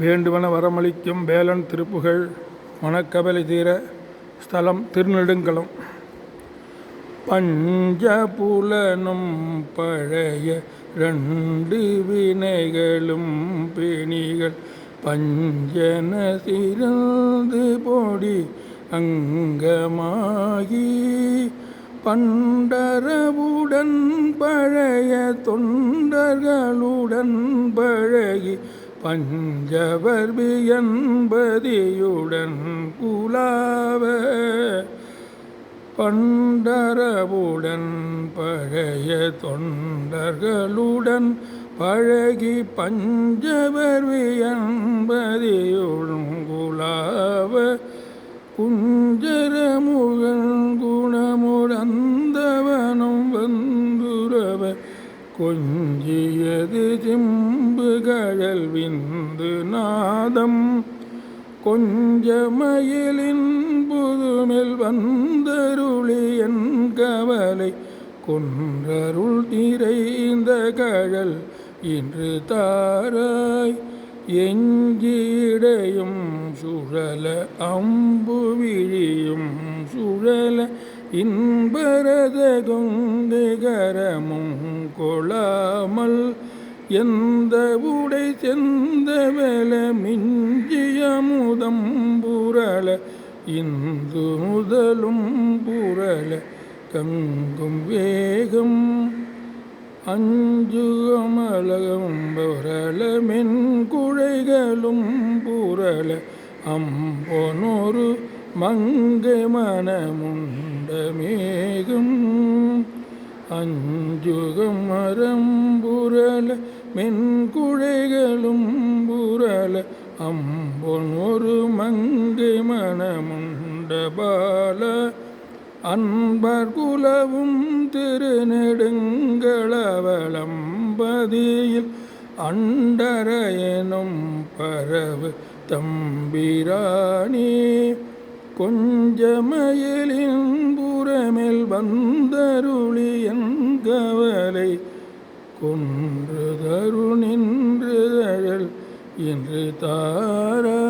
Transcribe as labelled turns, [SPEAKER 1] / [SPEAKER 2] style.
[SPEAKER 1] வேண்டுவன வரமளிக்கும் வேலன் திருப்புகழ் மனக்கவலை தீர. ஸ்தலம் திருநெடுங்கலம். பஞ்சபுலனும் பழைய 2 வினைகளும் பிணிகள் பஞ்சன சிறந்து பொடி அங்கமாகி பண்டரவுடன் பழைய தொண்டர்களுடன் பழகி பஞ்சவர் வியன்பதியுடன் குலாவ பண்டரவுடன் பழைய தொண்டர்களுடன் பழகி பஞ்சவர் வியன்பதியுடன் குலாவ குஞ்சரமுகன் குணமுடந்தவனும் வந்துரவ கொஞ்சியது செம்பு கழல் விந்து நாதம் கொஞ்சமயிலின் புதுமெல் வந்தருளியன் கவலை கொன்றருள் திரைந்த கழல் இன்று தாராய் எஞ்சிடையும் சுழல அம்பு விழியும் சுழல இன்பரத கொங்கைகரமும் கொளாமல் எந்த உடை செந்த வெல மிஞ்சிய முதம் புரள இந்து முதலும் புரள கங்கும் வேகம் அஞ்சுகமலகம் புரள மென்குழைகளும் புரள அம்பொனொரு மங்கை மனமுண்ட மேகம் அஞ்சுகம் மரம்புரள மென்குழைகளும் புரள அம்பொனொரு மங்கை மனமுண்ட பால அன்பர் குலவும் திருநெடுங்களவளம்பதியில் அண்டரையனும் பரவு தம்பிரானே கொஞ்சமயிலின் புறமெல் வந்தருளியன் கவலை கொன்று தருணின்று தழல் என்று தாரா.